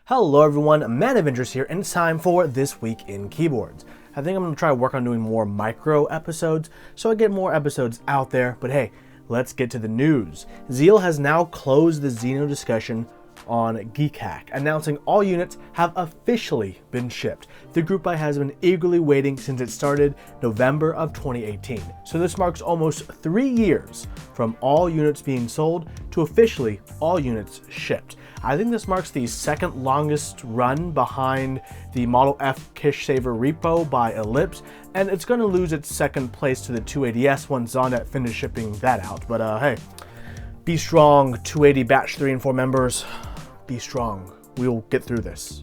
Hello everyone, Man of Interest here, and it's time for This Week in Keyboards. I think I'm going to try to work on doing more micro episodes, so I get more episodes out there, but hey, let's get to the news. Zeal has now closed the Xeno discussion on Keycap, announcing all units have officially been shipped. The group buy has been eagerly waiting since it started November of 2018. So this marks almost 3 years from all units being sold to officially all units shipped. I think this marks the second longest run behind the Model F Kish Saver repo by Ellipse, and it's going to lose its second place to the 280S once Zonnet finishes shipping that out. But hey, be strong, 280 batch 3 and 4 members. Be strong. We'll get through this.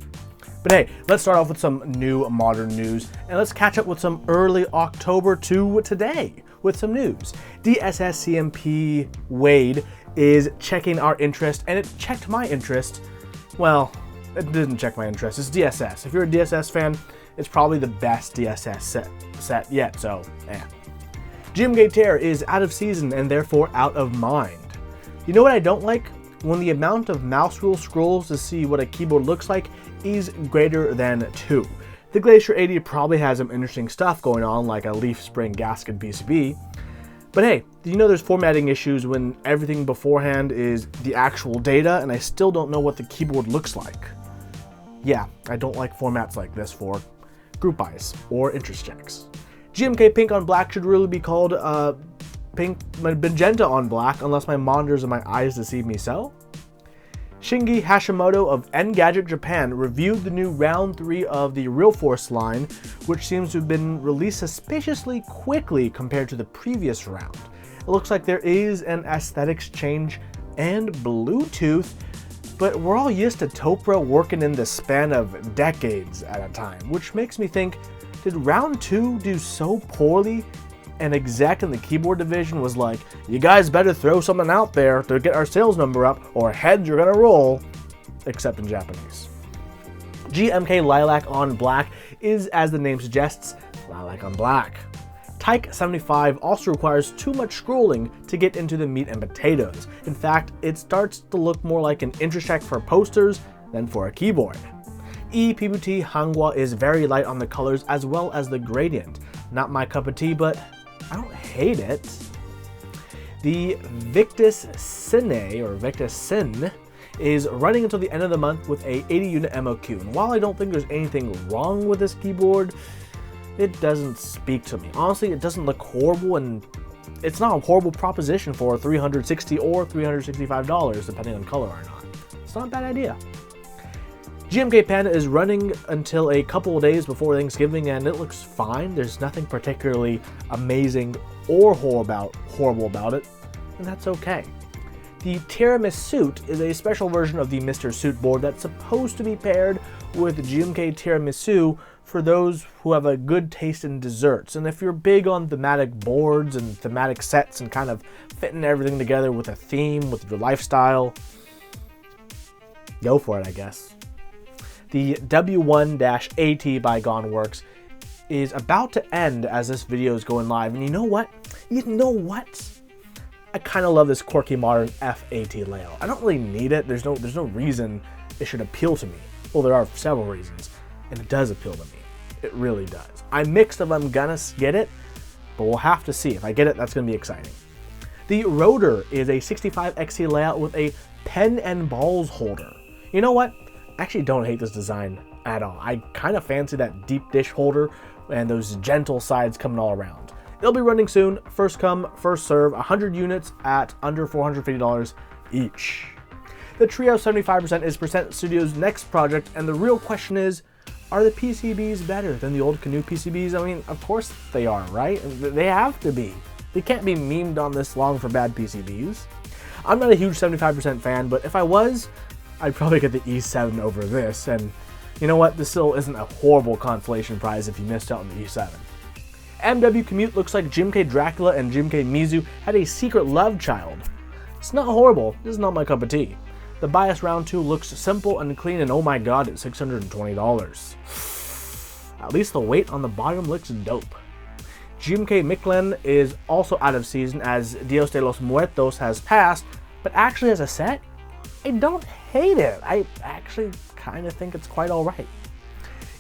But hey, let's start off with some new modern news, and let's catch up with some early October to today with some news. DSS CMYPwade is checking our interest, and it checked my interest. Well, it didn't check my interest. It's DSS. If you're a DSS fan, it's probably the best DSS set yet, so GMK Terror is out of season and therefore out of mind. You know what I don't like? When the amount of mouse wheel scrolls to see what a keyboard looks like is greater than 2. The Glacier 80 probably has some interesting stuff going on, like a leaf spring gasket PCB. But hey, you know there's formatting issues when everything beforehand is the actual data and I still don't know what the keyboard looks like. Yeah, I don't like formats like this for group buys or interest checks. GMK Pink on black should really be called Pink Magenta on black, unless my monitors and my eyes deceive me so. Shingi Hashimoto of Engadget Japan reviewed the new round 3 of the Realforce line, which seems to have been released suspiciously quickly compared to the previous round. It looks like there is an aesthetics change and Bluetooth, but we're all used to Topra working in the span of decades at a time, which makes me think, did round 2 do so poorly? An exec in the keyboard division was like, you guys better throw something out there to get our sales number up or heads are gonna roll, except in Japanese. GMK Lilac on black is, as the name suggests, lilac on black. Tyke 75 also requires too much scrolling to get into the meat and potatoes. In fact, it starts to look more like an interest check for posters than for a keyboard. ePBT Hangwa is very light on the colors as well as the gradient. Not my cup of tea, but I don't hate it. The Viktus Sinne is running until the end of the month with a 80 unit MOQ. And while I don't think there's anything wrong with this keyboard, it doesn't speak to me. Honestly, it doesn't look horrible, and it's not a horrible proposition for $360 or $365, depending on color or not. It's not a bad idea. GMK Panda is running until a couple of days before Thanksgiving, and it looks fine. There's nothing particularly amazing or horrible about it, and that's okay. The Tiramisuit is a special version of the Mr. Suit board that's supposed to be paired with GMK Tiramisu for those who have a good taste in desserts. And if you're big on thematic boards and thematic sets and kind of fitting everything together with a theme, with your lifestyle, go for it, I guess. The W1-AT by Goneworks is about to end as this video is going live, and you know what? I kind of love this quirky modern FAT layout. I don't really need it. There's no reason it should appeal to me. Well, there are several reasons, and it does appeal to me. It really does. I'm mixed if I'm gonna get it, but we'll have to see. If I get it, that's gonna be exciting. The Rotor is a 65XT layout with a pen and balls holder. You know what? I actually don't hate this design at all. I kind of fancy that deep dish holder and those gentle sides coming all around. It'll be running soon. First come, first serve, 100 units at under $450 each. The Trio 75% is Percent Studio's next project, and the real question is, are the PCBs better than the old Commute PCBs? I mean, of course they are, right? They have to be. They can't be memed on this long for bad PCBs. I'm not a huge 75% fan, but if I was, I'd probably get the E7 over this, and you know what? This still isn't a horrible consolation prize if you missed out on the E7. MW Commute looks like GMK Dracula and GMK Mizu had a secret love child. It's not horrible, this is not my cup of tea. The bias round 2 looks simple and clean, and oh my god, it's $620. At least the weight on the bottom looks dope. GMK Mictlan is also out of season as Dios de los Muertos has passed, but actually as a set, I don't hate it. I actually kind of think it's quite alright.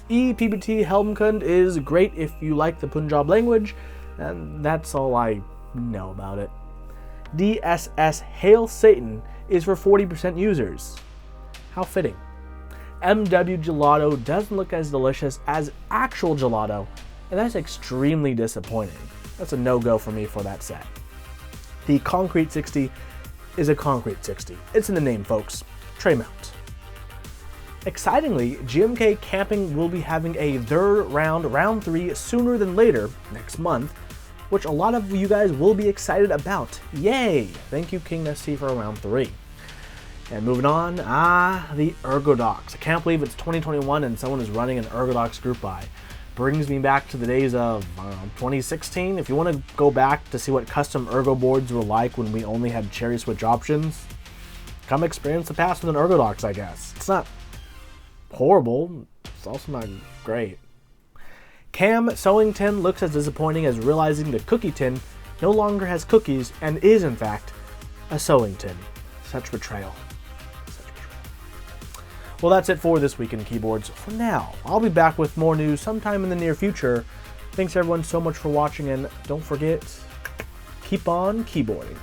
ePBT Hemkund is great if you like the Punjab language, and that's all I know about it. DSS Hail Satan is for 40% users. How fitting. MW Gelato doesn't look as delicious as actual gelato, and that's extremely disappointing. That's a no-go for me for that set. The Concrete 60 is a Concrete 60. It's in the name, folks. Tray mount. Excitingly, GMK Camping will be having a third round 3 sooner than later, next month, which a lot of you guys will be excited about. Yay! Thank you, King SC, for round 3. And moving on, the Ergodox. I can't believe it's 2021 and someone is running an Ergodox group buy. Brings me back to the days of, 2016. If you want to go back to see what custom ergo boards were like when we only had cherry switch options, come experience the past with an Ergodox, I guess. It's not horrible, it's also not great. KAM Sewing Tin looks as disappointing as realizing the cookie tin no longer has cookies and is, in fact, a sewing tin. Such betrayal. Well, that's it for this week in keyboards for now. I'll be back with more news sometime in the near future. Thanks everyone so much for watching, and don't forget, keep on keyboarding.